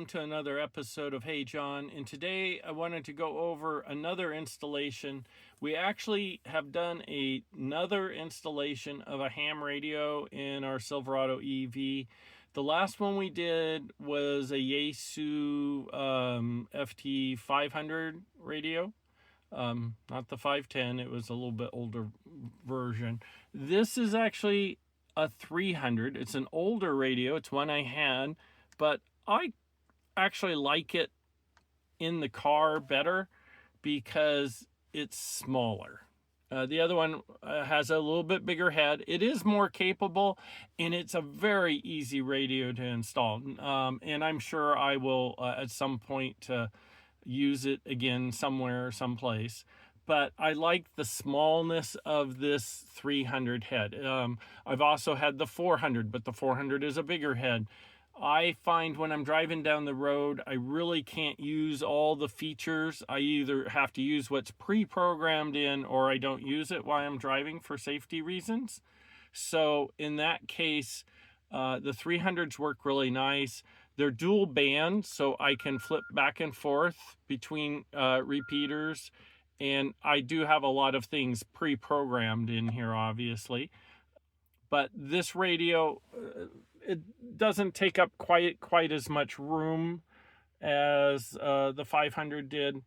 welcome to another episode of Hey John. And today I wanted to go over another installation. We actually have done another installation of a ham radio in our Silverado EV. The last one we did was a Yaesu FT-500 radio. Not the 510, it was a little bit older version. This is actually a 300. It's an older radio. It's one I had, but I actually like it in the car better because it's smaller. The other one has a little bit bigger head. It is more capable, and it's a very easy radio to install. And I'm sure I will at some point use it again somewhere, someplace. But I like the smallness of this 300 head. I've also had the 400, but the 400 is a bigger head. I find when I'm driving down the road, I really can't use all the features. I either have to use what's pre-programmed in, or I don't use it while I'm driving for safety reasons. So in that case, the 300s work really nice. They're dual band, so I can flip back and forth between repeaters. And I do have a lot of things pre-programmed in here, obviously. But this radio, it doesn't take up quite as much room as the 500 did,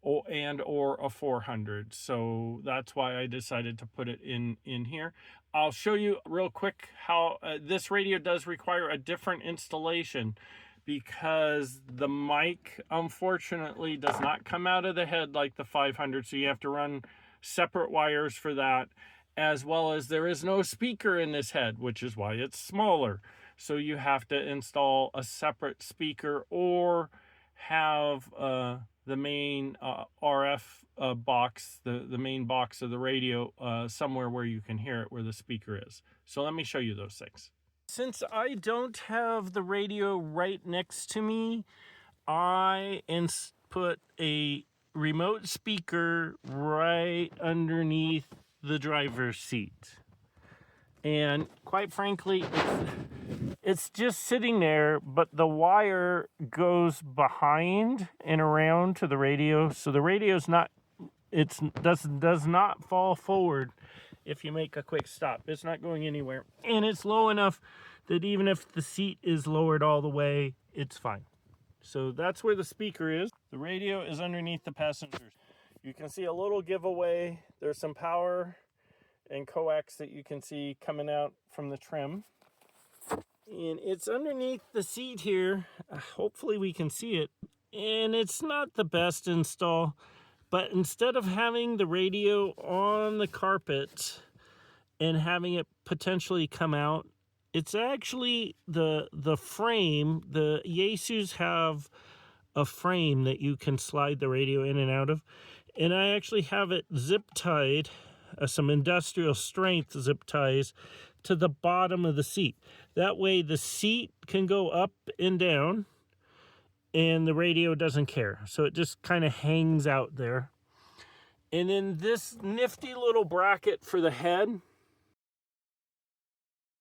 or a 400. So that's why I decided to put it in here. I'll show you real quick how this radio does require a different installation, because the mic unfortunately does not come out of the head like the 500, so you have to run separate wires for that, as well as there is no speaker in this head, which is why it's smaller. So you have to install a separate speaker, or have the main RF box, the main box of the radio, somewhere where you can hear it, where the speaker is. So let me show you those things. Since I don't have the radio right next to me, I put a remote speaker right underneath the driver's seat. And quite frankly, it's just sitting there, but the wire goes behind and around to the radio. So the radio's not, does not fall forward if you make a quick stop. It's not going anywhere. And it's low enough that even if the seat is lowered all the way, it's fine. So that's where the speaker is. The radio is underneath the passengers. You can see a little giveaway. There's some power and coax that you can see coming out from the trim. And it's underneath the seat here. Hopefully we can see it. And it's not the best install, but instead of having the radio on the carpet and having it potentially come out, it's actually the frame. The Yaesus have a frame that you can slide the radio in and out of. And I actually have it zip tied, some industrial strength zip ties, to the bottom of the seat. That way the seat can go up and down and the radio doesn't care. So it just kind of hangs out there. And then this nifty little bracket for the head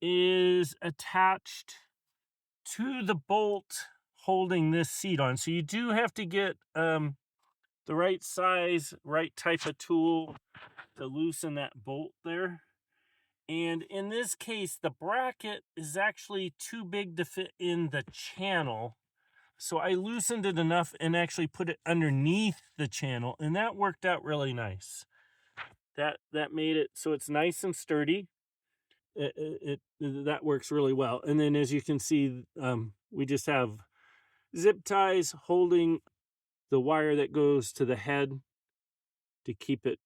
is attached to the bolt holding this seat on. So you do have to get the right size, right type of tool to loosen that bolt there. And in this case, the bracket is actually too big to fit in the channel. So I loosened it enough and actually put it underneath the channel, and that worked out really nice. That made it so it's nice and sturdy. That works really well. And then as you can see, we just have zip ties holding the wire that goes to the head to keep it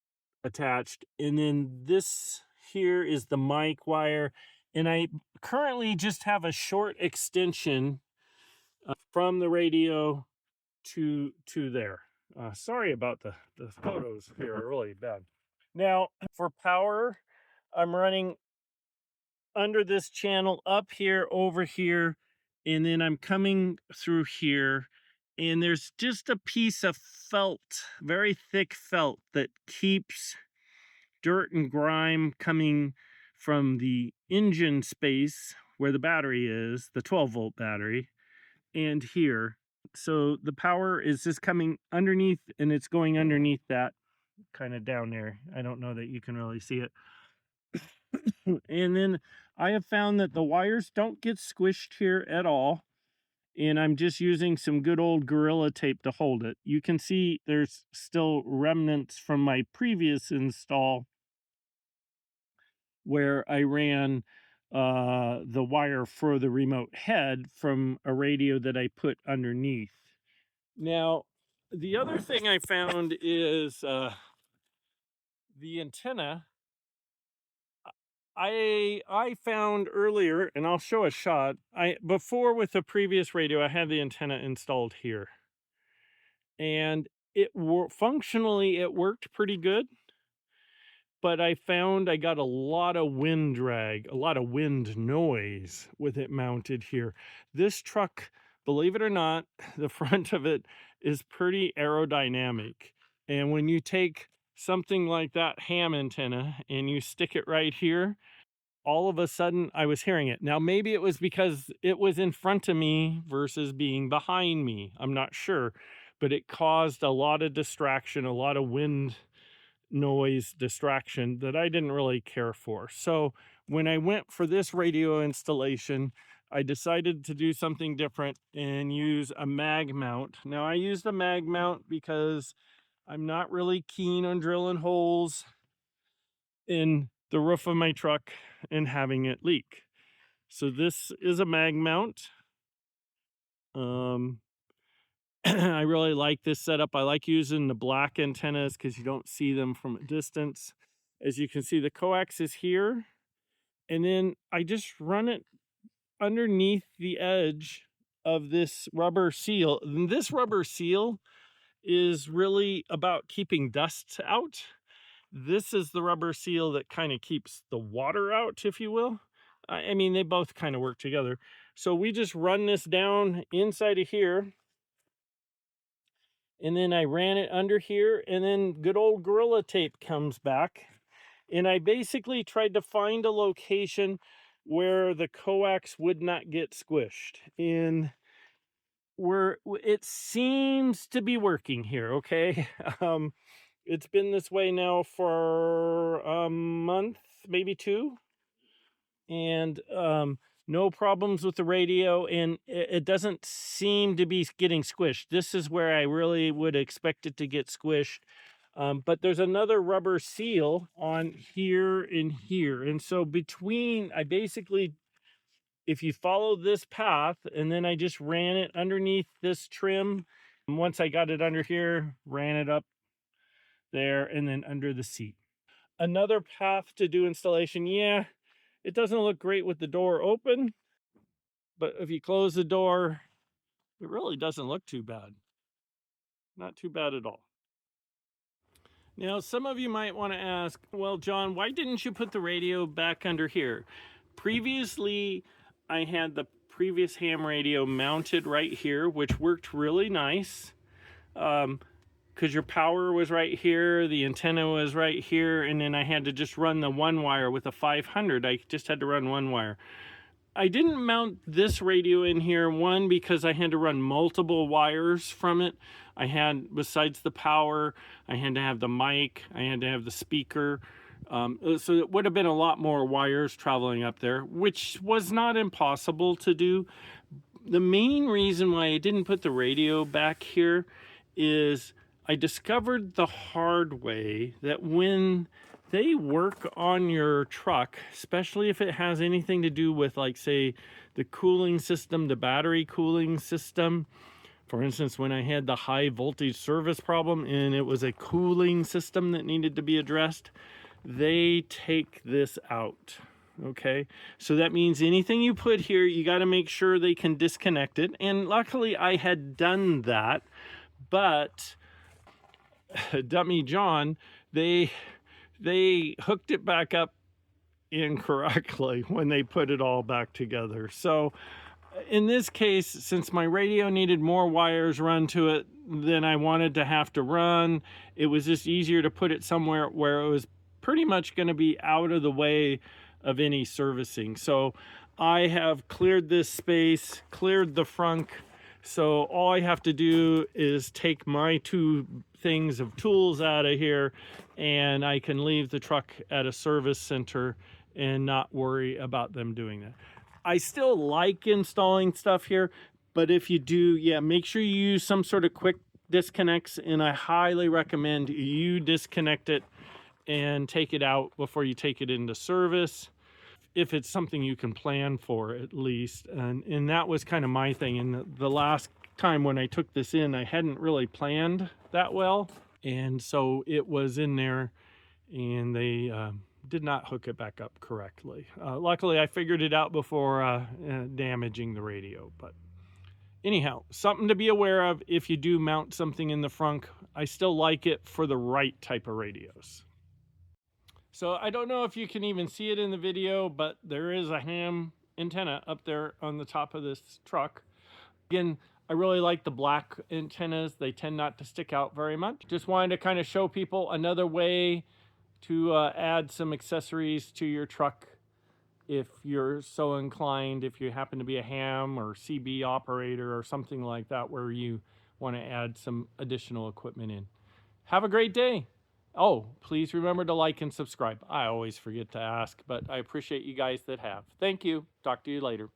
attached. And then this here is the mic wire. And I currently just have a short extension from the radio to there. Sorry about the photos here are really bad. Now for power, I'm running under this channel up here, over here, and then I'm coming through here, and there's just a piece of felt, very thick felt, that keeps dirt and grime coming from the engine space where the battery is, the 12-volt battery, and here. So the power is just coming underneath, and it's going underneath that kind of down there. I don't know that you can really see it. And then I have found that the wires don't get squished here at all. And I'm just using some good old Gorilla Tape to hold it. You can see there's still remnants from my previous install where I ran the wire for the remote head from a radio that I put underneath. Now, the other thing I found is the antenna. I found earlier, and I'll show a shot. Before with the previous radio, I had the antenna installed here, and functionally it worked pretty good. But I found I got a lot of wind drag, a lot of wind noise with it mounted here. This truck, believe it or not, the front of it is pretty aerodynamic. And when you take something like that ham antenna and you stick it right here, all of a sudden I was hearing it. Now, maybe it was because it was in front of me versus being behind me. I'm not sure, but it caused a lot of distraction, a lot of wind noise distraction that I didn't really care for. So when I went for this radio installation, I decided to do something different and use a mag mount. Now, I used a mag mount because I'm not really keen on drilling holes in the roof of my truck and having it leak. So this is a mag mount. I really like this setup. I like using the black antennas because you don't see them from a distance. As you can see, the coax is here, and then I just run it underneath the edge of this rubber seal. And this rubber seal is really about keeping dust out. This is the rubber seal that kind of keeps the water out, if you will. I mean, they both kind of work together. So we just run this down inside of here, and then I ran it under here, and then good old Gorilla Tape comes back. And I basically tried to find a location where the coax would not get squished. And where it seems to be working here, okay? It's been this way now for a month, maybe two. And no problems with the radio, and it doesn't seem to be getting squished. This is where I really would expect it to get squished. But there's another rubber seal on here and here. And so I basically, if you follow this path, and then I just ran it underneath this trim. Once I got it under here, ran it up there and then under the seat. Another path to do installation. Yeah, it doesn't look great with the door open, but if you close the door, it really doesn't look too bad. Not too bad at all. Now, some of you might want to ask, well, John, why didn't you put the radio back under here? Previously, I had the previous ham radio mounted right here, which worked really nice. Because your power was right here, the antenna was right here, and then I had to just run the one wire with a 500. I just had to run one wire. I didn't mount this radio in here, one, because I had to run multiple wires from it. I had, besides the power, I had to have the mic, I had to have the speaker. So it would have been a lot more wires traveling up there, which was not impossible to do. The main reason why I didn't put the radio back here is I discovered the hard way that when they work on your truck, especially if it has anything to do with, like, say, the cooling system, the battery cooling system. For instance, when I had the high voltage service problem and it was a cooling system that needed to be addressed, they take this out. Okay, so that means anything you put here, you got to make sure they can disconnect it. And luckily I had done that, but dummy John, they hooked it back up incorrectly when they put it all back together. So in this case, since my radio needed more wires run to it than I wanted to have to run, it was just easier to put it somewhere where it was pretty much going to be out of the way of any servicing. So I have cleared this space, cleared the frunk, So all I have to do is take my 2 things of tools out of here, and I can leave the truck at a service center and not worry about them doing that. I still like installing stuff here, but if you do, yeah, make sure you use some sort of quick disconnects, and I highly recommend you disconnect it and take it out before you take it into service, if it's something you can plan for at least. And that was kind of my thing. And the last time when I took this in, I hadn't really planned that well, and so it was in there, and they did not hook it back up correctly. Luckily, I figured it out before damaging the radio. But anyhow, something to be aware of if you do mount something in the front. I still like it for the right type of radios. So I don't know if you can even see it in the video, but there is a ham antenna up there on the top of this truck. Again, I really like the black antennas. They tend not to stick out very much. Just wanted to kind of show people another way to add some accessories to your truck if you're so inclined, if you happen to be a ham or CB operator or something like that, where you want to add some additional equipment in. Have a great day. Oh, please remember to like and subscribe. I always forget to ask, but I appreciate you guys that have. Thank you. Talk to you later.